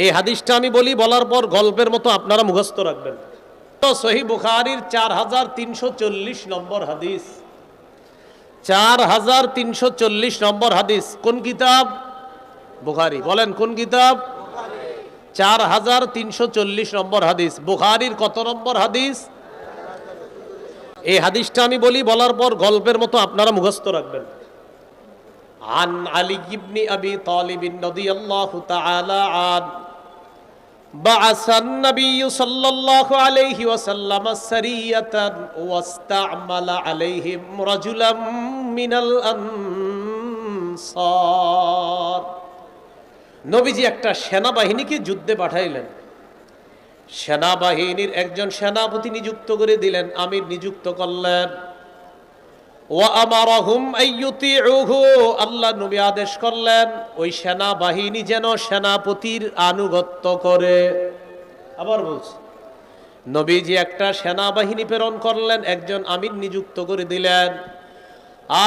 এই হাদিসটা আমি বলি, বলার পর গল্পের মতো আপনারা মুখস্থ রাখবেন। তো সহিহ বুখারীর 4340 নম্বর হাদিস, 4340 নম্বর হাদিস। কোন কিতাব? বুখারী। বলেন কোন কিতাব? 4340 নম্বর হাদিস। বুখারীর কত নম্বর হাদিস? এই হাদিসটা আমি বলি, বলার পর গল্পের মতো আপনারা মুখস্থ রাখবেন। عن علي بن أبي طالب رضي الله تعالى عنه بعث النبي صلى الله عليه وسلم سرية واستعمل عليهم رجلا من الأنصار। নবীজি একটা সেনাবাহিনীকে যুদ্ধে পাঠাইলেন। সেনাবাহিনীর একজন সেনাপতি নিযুক্ত করে দিলেন, আমির নিযুক্ত করলেন। আল্লাহ নবী আদেশ করলেন ওই সেনাবাহিনী যেন সেনাপতির আনুগত্য করে। আবার বলছি, নবীজি একটা সেনাবাহিনী প্রেরণ করলেন, একজন আমির নিযুক্ত করে দিলেন,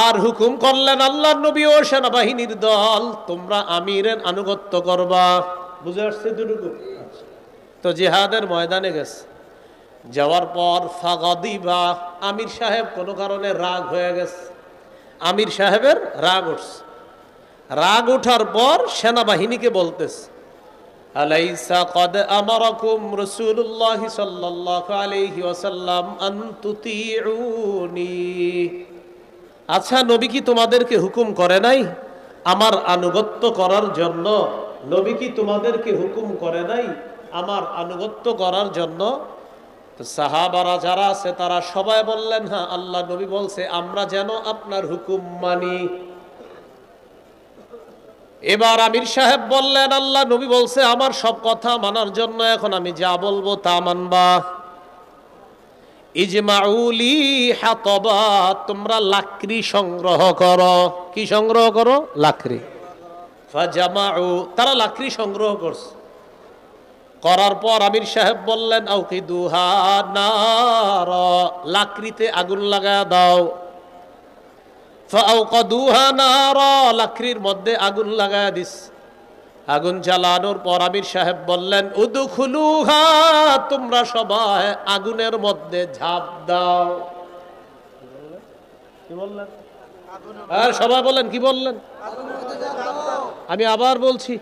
আর হুকুম করলেন আল্লাহ নবী ও সেনাবাহিনীর দল, তোমরা আমিরের আনুগত্য করবা। বুঝে আসছে দুটুকু? তো জিহাদের ময়দানে গেছে, যাওয়ার পর ফাগাদিবা, আমির সাহেব কোনো কারণে রাগ হয়ে গেছে। আমির সাহেবের রাগ উঠছে। রাগ ওঠার পর সেনাবাহিনীকে বলতেছে, আলাইসা কদ আমারাকুম রাসূলুল্লাহ সাল্লাল্লাহু আলাইহি ওয়াসাল্লাম আন তুতিউনি। আচ্ছা, নবী কি তোমাদেরকে হুকুম করে নাই আমার আনুগত্য করার জন্য? নবী কি তোমাদেরকে হুকুম করে নাই আমার আনুগত্য করার জন্য? সাহাবারা যারা আছে তারা সবাই বললেন, হ্যাঁ, আল্লাহ নবী বলছে আমরা যেন আপনার হুকুম মানি। এবার আমির সাহেব বললেন, আল্লাহ নবী বলছে আমার সব কথা মানার জন্য এখন আমি যা বলবো তা মানবা। ইজমাউলি হাতবা, তোমরা লাকড়ি সংগ্রহ করো। কি সংগ্রহ করো? লাকড়ি। ফাজামাউ, তারা লাকড়ি সংগ্রহ করছে। করার পর আমির সাহেব বললেন, আউকিদুহা নার, লাকড়িতে আগুন লাগায় দাও। ফাআউকাদুহা নার, লাকড়ির মধ্যে আগুন লাগায় দিস। আগুন জ্বালানোর পর আমির সাহেব বললেন, উদখুলুহা, তোমরা সবাই আগুনের মধ্যে ঝাঁপ দাও। কি বললেন? আর সবাই বলেন কি বললেন? আমি আবার বলছি,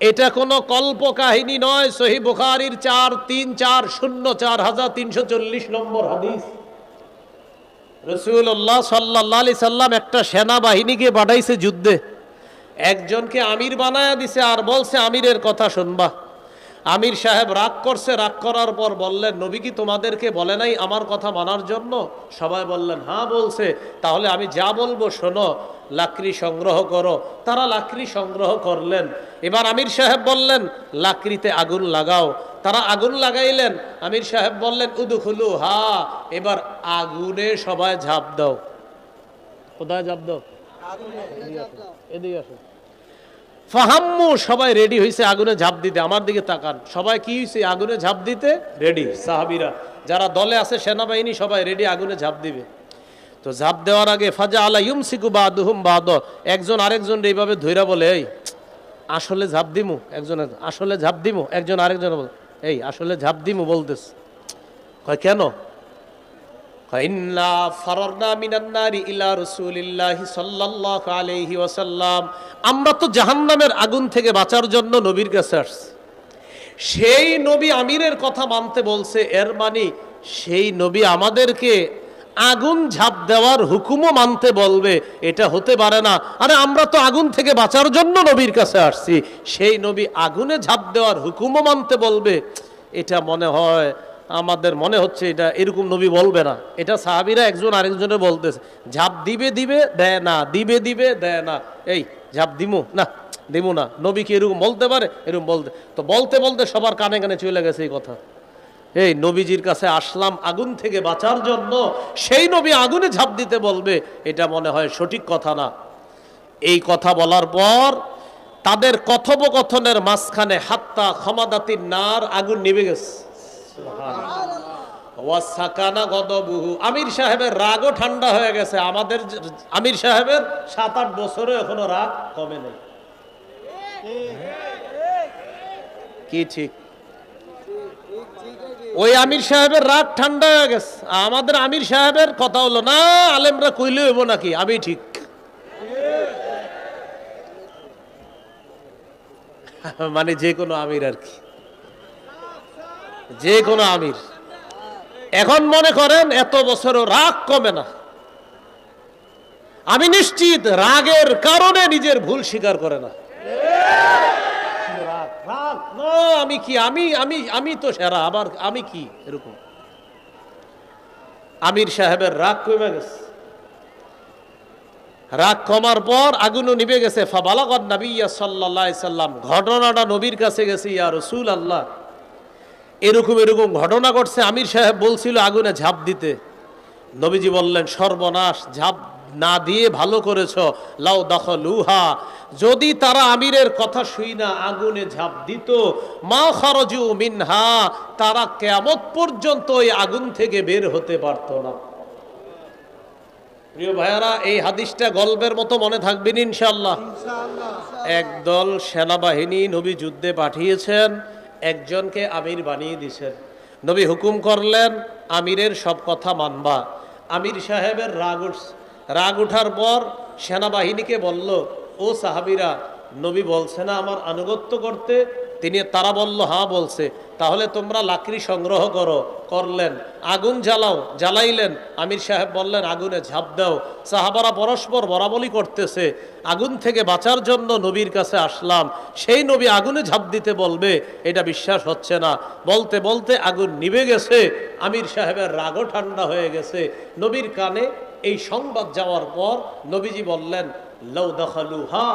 এটা কোনো কল্প কাহিনী নয়। সহিহ বুখারীর 4340 নম্বর হাদিস। রাসূলুল্লাহ সাল্লাল্লাহু আলাইহি সাল্লাম একটা সেনাবাহিনীকে পাঠাইছে যুদ্ধে, একজনকে আমির বানায়া দিছে আর বলছে আমিরের কথা শুনবা। আমির সাহেব রাগ করছে। রাগ করার পর বললেন, নবী কি তোমাদেরকে বলে নাই আমার কথা মানার জন্য? সবাই বললেন হ্যাঁ বলছে। তাহলে আমি যা বলবো শোনো, লাকড়ি সংগ্রহ করো। তারা লাকড়ি সংগ্রহ করলেন। এবার আমির সাহেব বললেন, লাকড়িতে আগুন লাগাও। তারা আগুন লাগাইলেন। আমির সাহেব বললেন, উদখুলু হা, এবার আগুনে সবাই ঝাঁপ দাও। কোথায় ঝাঁপ দাও? এদিকে আসো। ফাহাম্মু, সবাই রেডি হয়েছে আগুনে ঝাঁপ দিতে। আমার দিকে তাকান, সবাই কি হয়েছে? আগুনে ঝাঁপ দিতে রেডি। সাহাবীরা যারা দলে আছে, সেনাবাহিনী সবাই রেডি আগুনে ঝাঁপ দিবে। তো ঝাঁপ দেওয়ার আগে ফাজা আলা ইউমসিকু বাদুহুম বাদ, একজন আরেকজন এইভাবে ধইরা বলে, এই আসলে ঝাঁপ দিমু। একজন আসলে ঝাঁপ দিমু। একজন আরেকজন বলে, এই আসলে ঝাঁপ দিমু বলতেছে। কয় কেন? ইন্না ফারারনা মিনান নারি ইলা রাসূলিল্লাহি সাল্লাল্লাহু আলাইহি ওয়াসাল্লাম, আমরা তো জাহান্নামের আগুন থেকে বাঁচার জন্য নবীর কাছে আসছি। সেই নবী আমিরের কথা মানতে বলছে, এর মানে সেই নবী আমাদেরকে আগুন ঝাঁপ দেওয়ার হুকুমও মানতে বলবে? এটা হতে পারে না। আরে আমরা তো আগুন থেকে বাঁচার জন্য নবীর কাছে আসছি, সেই নবী আগুনে ঝাঁপ দেওয়ার হুকুমও মানতে বলবে? এটা মনে হয়, আমাদের মনে হচ্ছে এটা এরকম নবী বলবে না। এটা সাহাবীরা একজন আরেকজনের বলতেছে, ঝাঁপ দিবে দিবে দেয় না, দিবে দিবে দেয় না। এই ঝাঁপ দিমু না, দিমু না। নবী কি এরকম বলতে পারে? এরকম বলতে তো বলতে বলতে সবার কানে কানে চলে গেছে এই কথা। এই নবীজির কাছে আসলাম আগুন থেকে বাঁচার জন্য, সেই নবী আগুনে ঝাঁপ দিতে বলবে, এটা মনে হয় সঠিক কথা না। এই কথা বলার পর তাদের কথোপকথনের মাঝখানে হাত্তা খামাদাতিন নার, আগুন নিভে গেছে। আমির সাহেবের রাগও ঠান্ডা হয়ে গেছে। আমাদের আমির সাহেবের 7-8 বছরে এখনো রাগ কমে নেই। কি ঠিক? ওই আমির সাহেবের রাগ ঠান্ডা হয়ে গেছে। আমাদের আমির সাহেবের কথা হলো না, আলেমরা কইলে হইব নাকি আমি ঠিক। মানে যে কোনো আমির আর কি, যে কোনো আমির। এখন মনে করেন এত বছরও রাগ কমে না। আমি নিশ্চিত রাগের কারণে নিজের ভুল স্বীকার করে না। আমি কি, আমি আমি আমি তো সেরা, আবার আমি কি, এরকম। আমির সাহেবের রাগ কমে গেছে। রাগ কমার পর আগুনও নিভে গেছে। ফাবালাগান নবিয়্যা সাল্লাল্লাহু আলাইহি সাল্লাম, ঘটনাটা নবীর কাছে গেছে। ইয়া রাসূলুল্লাহ, এরকম এরকম ঘটনা ঘটছে। আমির সাহেব বলছিল আগুনে ঝাঁপ দিতে। নবীজি বললেন, সর্বনাশ, ঝাঁপ না দিয়ে ভালো করেছ। লাউ দাখালুহা, যদি তারা আমিরের কথা শুই না আগুনে ঝাঁপ দিত, মা খারাজু মিনহা, তারা কিয়ামত পর্যন্ত এই আগুন থেকে বের হতে পারত না। প্রিয় ভাইয়ারা, এই হাদিসটা গল্পের মতো মনে থাকবেন ইনশাআল্লাহ। একদল সেনাবাহিনী নবী যুদ্ধে পাঠিয়েছেন, একজনকে আমির বানিয়ে দিয়েছেন। নবী হুকুম করলেন আমিরের সব কথা মানবা। আমির সাহেবের রাগ উঠছে। রাগ উঠার পর সেনাবাহিনীকে বলল, ও সাহাবীরা, নবী বলছে না আমার আনুগত্য করতে? তারা বলল হ্যাঁ বলছে। তাহলে তোমরা লাকড়ি সংগ্রহ করো। করলেন। আগুন জ্বালাও। জ্বালাইলেন। আমির সাহেব বললেন আগুনে ঝাঁপ দাও। সাহাবারা পরস্পর বরাবলি করতেছে। আগুন থেকে বাঁচার জন্য নবীর কাছে আসলাম, সেই নবী আগুনে ঝাঁপ দিতে বলবে, এটা বিশ্বাস হচ্ছে না। বলতে বলতে আগুন নিভে গেছে। আমির সাহেবের রাগও ঠান্ডা হয়ে গেছে। নবীর কানে এই সংবাদ যাওয়ার পর নবীজি বললেন, লাউ দাখালুহা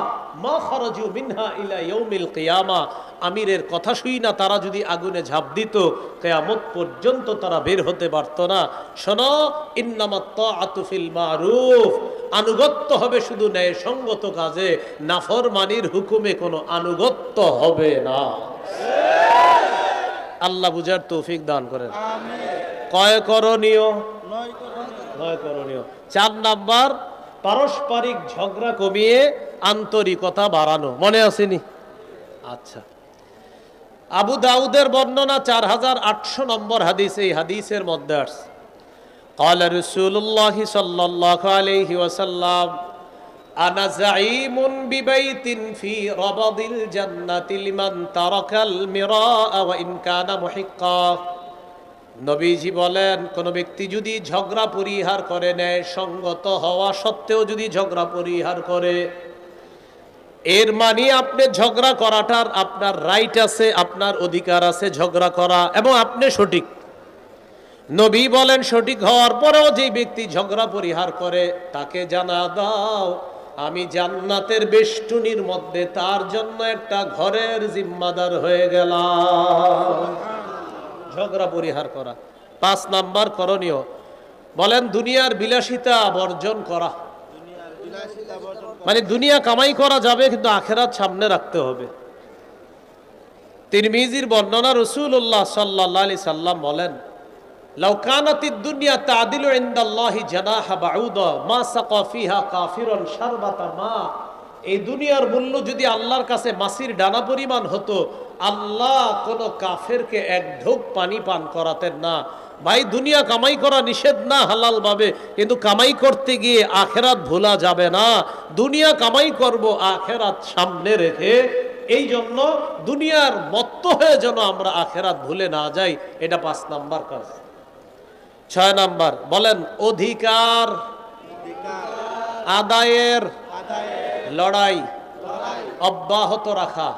মা খারাজু মিনহা ইলা ইয়াউমিল কিয়ামা, আমিরের কথা শুই না তারা যদি আগুনে ঝাঁপ দিত, কিয়ামত পর্যন্ত তারা বের হতে পারত না। শোনো, ইন্নামাত তাআতু ফিল মারুফ, আনুগত্য হবে শুধু ন্যায় সঙ্গত কাজে, নাফরমানির হুকুমে কোনো আনুগত্য হবে না। আল্লাহ বুঝার তৌফিক দান করেন। কয় করণীয়? নয় করণীয়। 4 নাম্বার, পারস্পরিক ঝগড়া কমিয়ে আন্তরিকতা বাড়ানো। মনে আসেনি? আচ্ছা, আবু দাউদের বর্ণনা 4800 নম্বর হাদিস। এই হাদিসের মধ্যে আসছে, قال رسول الله صلى الله عليه وسلم انا زعيم ببيت في ربض الجنة لمن ترك المراء وان كان محقا। নবীজি বলেন, কোন ব্যক্তি যদি ঝগড়া পরিহার করে নেয়, সঙ্গত হওয়া সত্ত্বেও যদি ঝগড়া পরিহার করে, এর মানে আপনি ঝগড়া করাটার আপনার রাইট আছে, আপনার অধিকার আছে ঝগড়া করা, এবং আপনি সঠিক। নবী বলেন সঠিক হওয়ার পরেও যে ব্যক্তি ঝগড়া পরিহার করে, তাকে জানা দাও আমি জান্নাতের বেষ্টনীর মধ্যে তার জন্য একটা ঘরের জিম্মাদার হয়ে গেলাম। ঝগড়া পরিহার করা। 5 নাম্বার করণীয়, বলেন দুনিয়ার বিলাসিতা বর্জন করা। মানে দুনিয়া কামাই করা যাবে, কিন্তু আখেরাত সামনে রাখতে হবে। তিরমিজির বর্ণনা, রাসূলুল্লাহ সাল্লাল্লাহু আলাইহি সাল্লাম বলেন, লাউ কানাতিদ দুনিয়া তাদিলু ইনদাল্লাহি জানাহা বাউদা মা সাকা ফিহা কাফিরুন শারবাতা মা। এই দুনিয়ার মূল্য যদি আল্লাহর কাছে মাছির ডানা পরিমাণ হতো, আল্লাহ কোন কাফেরকে এক ঢোক পানি পান করাতেন না। ভাই, দুনিয়া কামাই করা নিষেধ না হালাল ভাবে, কিন্তু কামাই করতে গিয়ে আখেরাত ভোলা যাবে না। দুনিয়া কামাই করব আখেরাত সামনে রেখে। এই জন্য দুনিয়ার মত্ত হয়ে যেন আমরা আখেরাত ভুলে না যাই। এটা 5 নাম্বার কাজ। 6 নাম্বার, বলেন অধিকার আদায়ের লড়াই অব্যাহত রাখা।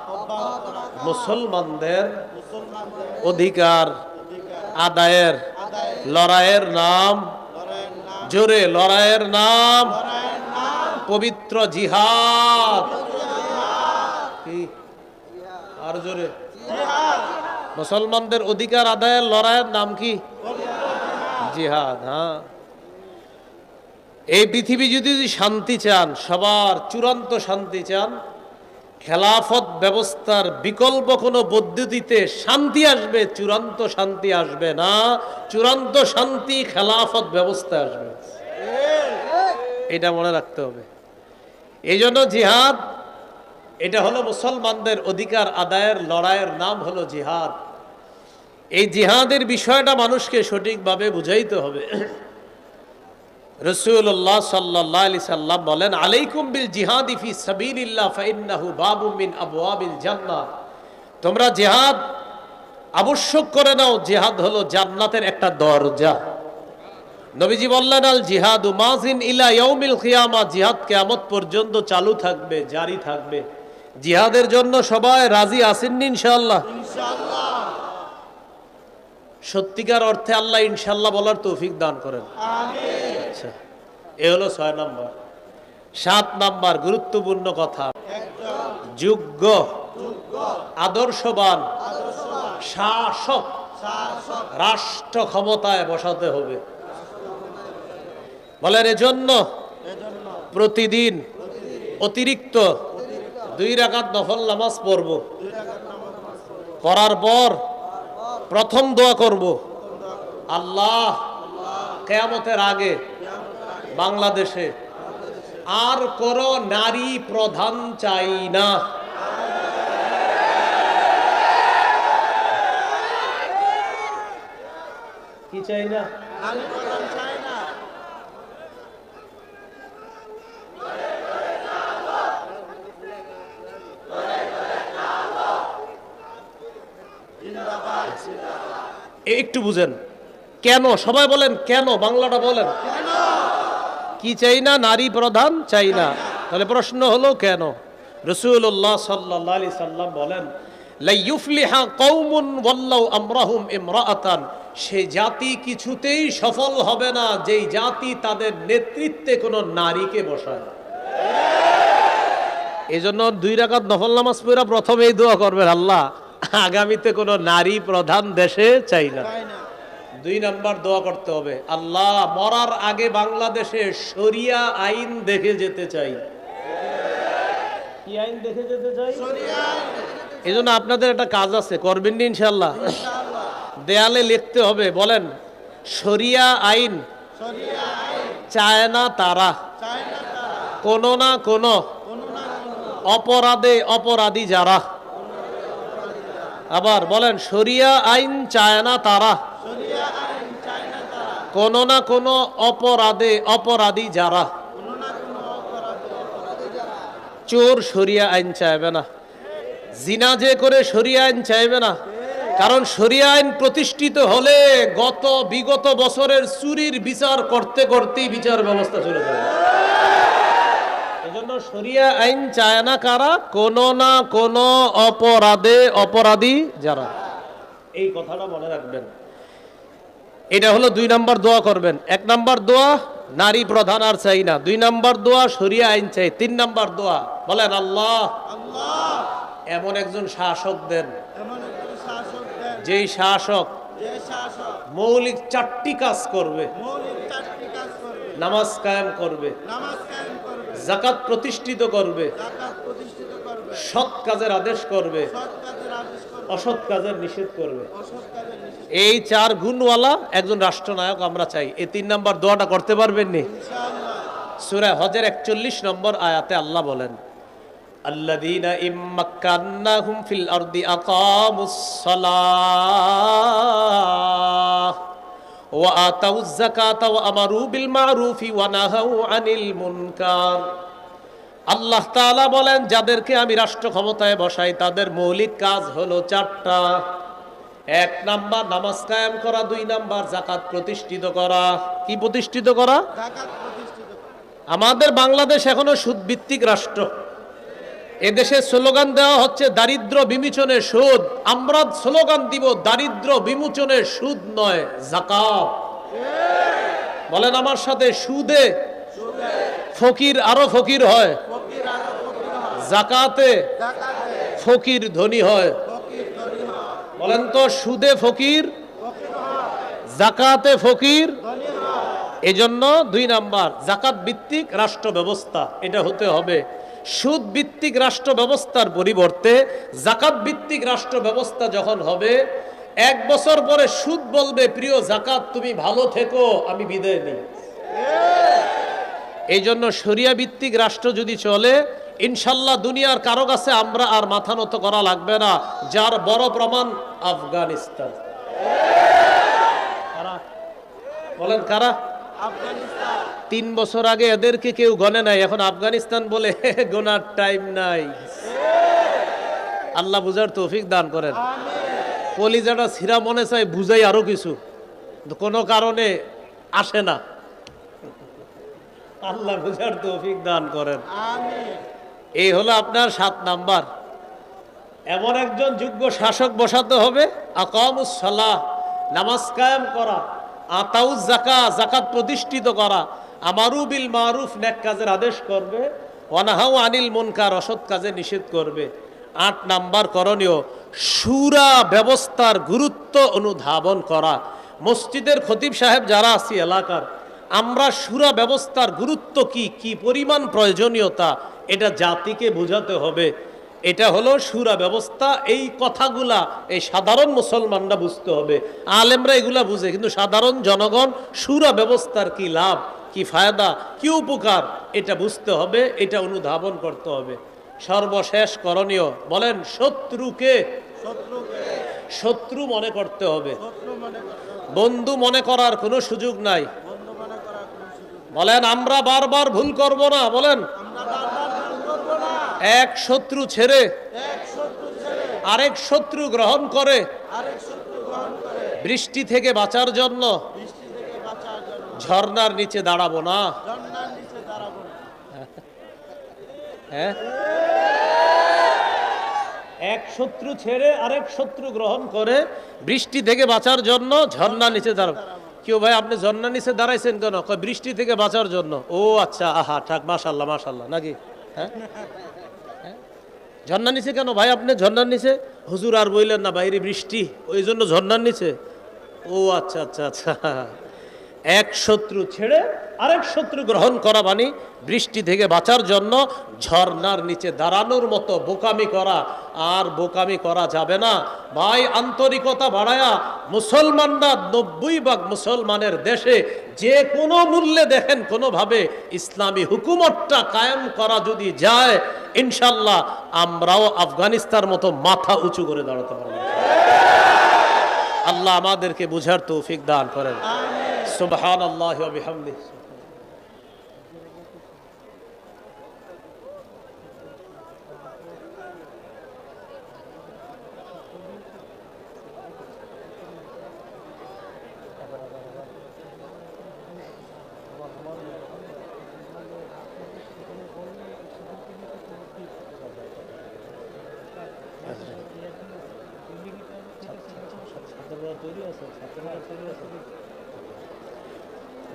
মুসলমানদের অধিকার আদায়ের লড়াইয়ের নাম, জোরে লড়াইয়ের নাম পবিত্র জিহাদ। কি আর জোরে? মুসলমানদের অধিকার আদায়ের লড়াইয়ের নাম কি? জিহাদ। হ্যাঁ, এই পৃথিবী যদি শান্তি চান, সবার চূড়ান্ত শান্তি চান, খেলাফত ব্যবস্থার বিকল্প কোনো পদ্ধতিতে শান্তি আসবে, চূড়ান্ত শান্তি আসবে না। চূড়ান্ত শান্তি খেলাফত ব্যবস্থা আসবে, এটা মনে রাখতে হবে। এই জন্য জিহাদ এটা হলো মুসলমানদের অধিকার আদায়ের লড়াইয়ের নাম হলো জিহাদ। এই জিহাদের বিষয়টা মানুষকে সঠিকভাবে বুঝাইতে হবে। রাসূলুল্লাহ সাল্লাল্লাহু আলাইহি সাল্লাম বলেন, আলাইকুম বিল জিহাদি ফি সাবিলিল্লাহ ফাইন্নাহু বাবুম মিন আবওয়াবিল জান্নাহ। তোমরা জিহাদ আবশ্যক করে নাও, জিহাদ হলো জান্নাতের একটা দরজা। নবীজি বললেন, আল জিহাদু মাজিন ইলা ইয়াউমিল কিয়ামা, জিহাদ কিয়ামত পর্যন্ত চালু থাকবে, জারি থাকবে। জিহাদের জন্য সবাই রাজি আছেন ইনশাআল্লাহ? ইনশাআল্লাহ। সত্যিকার অর্থে আল্লাহ ইনশাআল্লাহ বলার তৌফিক দান করেন, আমিন। আচ্ছা, এ হলো 6 নাম্বার। 7 নাম্বার গুরুত্বপূর্ণ কথা, যোগ্য আদর্শবান শাসক রাষ্ট্র ক্ষমতায় বসাতে হবে। বলেন, এজন্য প্রতিদিন অতিরিক্ত 2 রাকাত নফল নামাজ পড়ব। করার পর প্রথম দোয়া করব, আল্লাহ কিয়ামতের আগে বাংলাদেশে আর কোনো নারী প্রধান চাই না। কি চাই না? নারী প্রধান চাই না। একটু বুঝেন কেন, সবাই বলেন কেন, বাংলাটা বলেন। কি চাই না? নারী প্রধান চাই না। তাহলে প্রশ্ন হলো কেন? রাসূলুল্লাহ সাল্লাল্লাহু আলাইহি সাল্লাম বলেন, লা ইউফলিহা কওমুন ওয়াল্লাউ আমরাহুম ইমরাআতান, সেই জাতি কিছুতেই সফল হবে না যেই জাতি তাদের নেতৃত্বে কোনো নারীকে বসায়। এজন্য 2 রাকাত নফল নামাজ পড়া প্রথমেই দোয়া করবেন, আল্লাহ আগামীতে কোনো নারী প্রধান দেশে চাই না। 2 নাম্বার দোয়া করতে হবে, আল্লাহ মরার আগে বাংলাদেশে শরিয়া আইন দেখে যেতে চাই। কি আইন দেখে যেতে চাই? এই জন্য আপনাদের একটা কাজ আছে, করবেন না ইনশাআল্লাহ? দেয়ালে লিখতে হবে, বলেন শরিয়া আইন চায় না তারা কোন না কোন অপরাধে অপরাধী যারা। আবার বলেন, শরিয়া আইন চায় না তারা কোন না কোন অপরাধে অপরাধী যারা। চোর শরিয়া আইন চাইবে না, জিনা যে করে শরিয়া আইন চাইবে না, কারণ শরিয়া আইন প্রতিষ্ঠিত হলে বিগত বছরের চুরির বিচার করতে করতেই বিচার ব্যবস্থা চলে যাবে। এজন্য শরিয়া আইন চায় না কারা? কোন না কোন অপরাধে অপরাধী যারা। এই কথাটা মনে রাখবেন। এটা হলো 2 নাম্বার দোয়া করবেন। 1 নাম্বার দোয়া নারী প্রধান আর চাই না। 2 নাম্বার দোয়া শরিয়া আইন চাই। 3 নাম্বার দোয়া বলেন, আল্লাহ এমন একজন শাসক দেন, যেই শাসক মৌলিক 4টি কাজ করবে। নামাজ কায়েম করবে, যাকাত প্রতিষ্ঠিত করবে, সৎ কাজের আদেশ করবে, অসৎ কাজের নিষেধ করবে। এই 4 গুণওয়ালা একজন রাষ্ট্রনায়ক আমরা চাই। এই 3 নাম্বার দোয়াটা করতে পারবেন নি? সূরা হজের 41 নম্বর আয়াতে আল্লাহ বলেন, আল্লাযীনা ইম্মাক্কান্নাহুম ফিল আরদি আকামুস সালাহ ওয়া আতাউয যাকাতা ওয়া আমারু বিল মা'রুফি ওয়া নাহাউ আনিল মুনকার। আল্লাহ তাআলা বলেন, যাদেরকে আমি রাষ্ট্র ক্ষমতায় বসাই তাদের মৌলিক কাজ হলো 4টা। 1 নাম্বার নামাজ কায়েম করা, 2 নাম্বার যাকাত প্রতিষ্ঠিত করা। কি প্রতিষ্ঠিত করা? যাকাত প্রতিষ্ঠিত করা। আমাদের বাংলাদেশ এখনো সুদভিত্তিক রাষ্ট্র। এদেশে স্লোগান দেওয়া হচ্ছে দারিদ্র বিমোচনে সুদ। আমরা স্লোগান দিব দারিদ্র বিমোচনে সুদ নয়, যাকাত। বলেন আমার সাথে, সুদে ফকির আরো ফকির হয়, যাকাতে ফকির ধনী হয়। বলেন তো, সুদে ফকির, যাকাতে ফকির। এজন্য 2 নাম্বার যাকাত ভিত্তিক রাষ্ট্র ব্যবস্থা এটা হতে হবে। সুদ ভিত্তিক রাষ্ট্র ব্যবস্থার পরিবর্তে যাকাত ভিত্তিক রাষ্ট্র ব্যবস্থা যখন হবে, 1 বছর পরে সুদ বলবে, প্রিয় যাকাত তুমি ভালো থেকো, আমি বিদায় নিই। এই জন্য শরিয়া ভিত্তিক রাষ্ট্র যদি চলে, ইনশাল্লাহ দুনিয়ার কারো কাছে আমরা আর মাথা নত করা লাগবে না, যার বড় প্রমাণ আফগানিস্তান। বলেন কারা? 3 বছর আগে এদেরকে কেউ গণে নাই, এখন আফগানিস্তান বলে গোনার টাইম নাই। আল্লাহ বুঝার তৌফিক দান করেন। কলিজাটা ছিঁড়া মনে চাই বুঝাই আরো কিছু, কোনো কারণে আসে না। আল্লাহ বুঝার তৌফিক দান করেন। এই হলো আপনার 7 নাম্বার। এমন একজন যোগ্য শাসক বসাতে হবে, আকামুস সালাহ, নামাজ কায়েম করা, আতাউজ যাকাত, যাকাত প্রতিষ্ঠিত করা, আমারু বিল মারুফ, নেক কাজের আদেশ করবে, ওয়ানাহাউ আনিল মুনকার, অসৎ কাজে নিষেধ করবে। 8 নাম্বার করণীয়, শুরা ব্যবস্থার গুরুত্ব অনুধাবন করা। মসজিদের খতিব সাহেব যারা আছি এলাকার, আমরা শুরা ব্যবস্থার গুরুত্ব কি, কি পরিমাণ প্রয়োজনীয়তা, এটা জাতিকে বোঝাতে হবে। এটা হলো শুরা ব্যবস্থা। এই কথাগুলা এই সাধারণ মুসলমানরা বুঝতে হবে। আলেমরা এগুলা বুঝে, কিন্তু সাধারণ জনগণ শুরা ব্যবস্থার কি লাভ, কি ফায়দা, কি উপকার, এটা বুঝতে হবে, এটা অনুধাবন করতে হবে। সর্বশেষ করণীয়, বলেন শত্রুকে শত্রু মনে করতে হবে, বন্ধু মনে করার কোনো সুযোগ নাই। বলেন আমরা বারবার ভুল করব না। বলেন এক শত্রু ছেড়ে আরেক শত্রু গ্রহণ করে বৃষ্টি থেকে বাঁচার জন্য ঝর্ণার নিচে দাঁড়াবো না। হ্যাঁ, এক শত্রু ছেড়ে আরেক শত্রু গ্রহণ করে বৃষ্টি থেকে বাঁচার জন্য ঝর্ণার নিচে দাঁড়াবো। কেউ ভাই আপনি ঝর্ণার নিচে দাঁড়াইছেন কেন? বৃষ্টি থেকে বাঁচার জন্য। ও আচ্ছা, আহা থাক, মাশাল্লাহ মাশাল্লাহ, নাকি? হ্যাঁ, ঝর্ণার নিচে কেন ভাই আপনি? ঝর্ণার নিচে হুজুর আর বললেন না, বাইরে বৃষ্টি, ওই জন্য ঝর্ণার নিচে। ও আচ্ছা আচ্ছা আচ্ছা। এক শত্রু ছেড়ে আরেক শত্রু গ্রহণ করা মানে বৃষ্টি থেকে বাঁচার জন্য ঝর্ণার নিচে দাঁড়ানোর মতো বোকামি করা। আর বোকামি করা যাবে না ভাই। আন্তরিকতা বাড়ায়া মুসলমানরা 90% মুসলমানের দেশে যে কোনো মূল্যে দেখেন কোনোভাবে ইসলামী হুকুমতটা কায়েম করা যদি যায়, ইনশাল্লাহ আমরাও আফগানিস্তান মতো মাথা উঁচু করে দাঁড়াতে পারবো। আল্লাহ আমাদেরকে বুঝার তৌফিক দান করেন। সুবহানাল্লাহি ওয়া বিহামদিহি।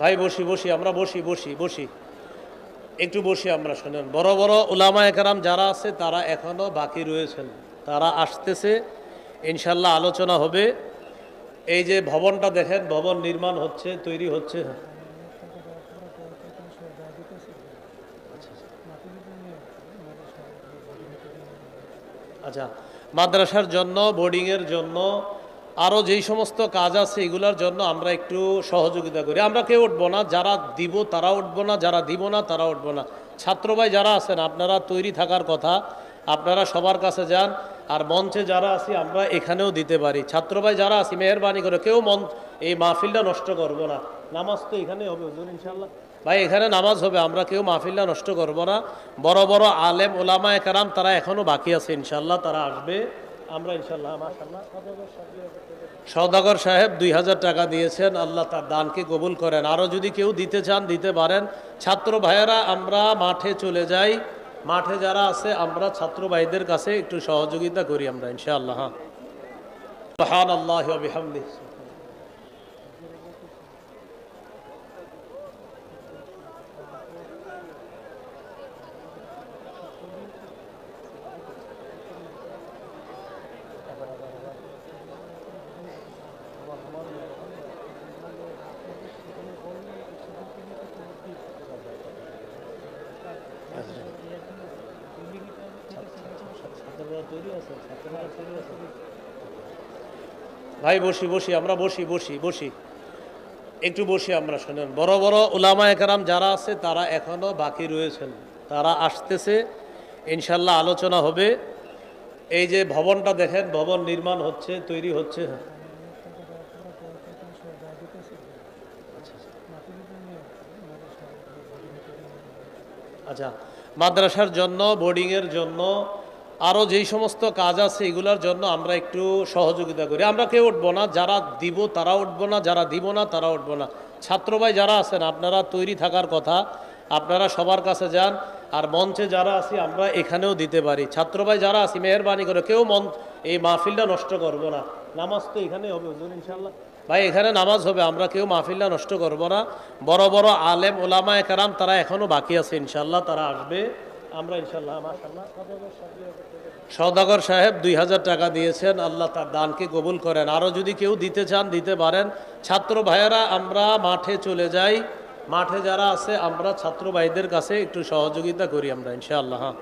ভাই বসি বসি, আমরা বসি বসি বসি, একটু বসি আমরা। শোনেন, বড় বড় উলামায়ে কেরাম যারা আছে তারা এখনো বাকি রয়েছেন, তারা আসতেছে, ইনশাল্লাহ আলোচনা হবে। এই যে ভবনটা দেখেন, ভবন নির্মাণ হচ্ছে, তৈরি হচ্ছে। আচ্ছা, মাদ্রাসার জন্য, বোর্ডিংয়ের জন্য, আরও যেই সমস্ত কাজ আছে এগুলোর জন্য আমরা একটু সহযোগিতা করি। আমরা কেউ উঠবো না, যারা দিব তারা উঠবো না, যারা দিব না তারা উঠবো না। ছাত্র ভাই যারা আছেন আপনারা তৈরি থাকার কথা, আপনারা সবার কাছে যান। আর মঞ্চে যারা আছি আমরা এখানেও দিতে পারি। ছাত্র ভাই যারা আছি মেহরবানি করে কেউ এই মাহফিলটা নষ্ট করবো না। নামাজ তো এখানে হবে হুজুর ইনশাল্লাহ। ভাই এখানে নামাজ হবে, আমরা কেউ মাহফিলটা নষ্ট করবো না। বড় বড় আলেম ওলামায়ে কেরাম তারা এখনো বাকি আছে, ইনশাল্লাহ তারা আসবে। আমরা ইনশাল্লাহ মাশাআল্লাহ সওদাগর সাহেব 2000 টাকা দিয়েছেন, আল্লাহ তার দানকে কবুল করেন। আরও যদি কেউ দিতে চান দিতে পারেন। ছাত্র ভাইয়েরা আমরা মাঠে চলে যাই, মাঠে যারা আছে আমরা ছাত্র ভাইদের কাছে একটু সহযোগিতা করি আমরা ইনশাআল্লাহ। সুবহানাল্লাহি ওয়া বিহামদিহি। ভাই বসি বসি, আমরা বসি বসি বসি, একটু বসি আমরা। শোনেন, বড় বড় উলামায়ে কেরাম যারা আছে তারা এখনো বাকি রয়েছেন, তারা আসতেছে, ইনশাল্লাহ আলোচনা হবে। এই যে ভবনটা দেখেন, ভবন নির্মাণ হচ্ছে, তৈরি হচ্ছে। আচ্ছা, মাদ্রাসার জন্য, বোর্ডিংয়ের জন্য, আরও যেই সমস্ত কাজ আছে এগুলোর জন্য আমরা একটু সহযোগিতা করি। আমরা কেউ উঠবো না, যারা দিব তারা উঠবো না, যারা দিব না তারা উঠবো না। ছাত্র ভাই যারা আছেন আপনারা তৈরি থাকার কথা, আপনারা সবার কাছে যান। আর মঞ্চে যারা আছি আমরা এখানেও দিতে পারি। ছাত্র ভাই যারা আছি মেহেরবানি করে কেউ এই মাহফিলটা নষ্ট করবো না। নামাজ তো এখানে হবে হুজুর ইনশাল্লাহ। ভাই এখানে নামাজ হবে, আমরা কেউ মাহফিলটা নষ্ট করব না। বড় বড় আলেম ওলামা একরাম তারা এখনো বাকি আছে, ইনশাল্লাহ তারা আসবে। আমরা ইনশাল্লাহ মাশাআল্লাহ সওদাগর সাহেব 2000 টাকা দিয়েছেন, আল্লাহ তার দানকে কবুল করেন। আরও যদি কেউ দিতে চান দিতে পারেন। ছাত্র ভাইয়েরা আমরা মাঠে চলে যাই, মাঠে যারা আছে আমরা ছাত্র ভাইদের কাছে একটু সহযোগিতা করি আমরা ইনশাআল্লাহ। হ্যাঁ।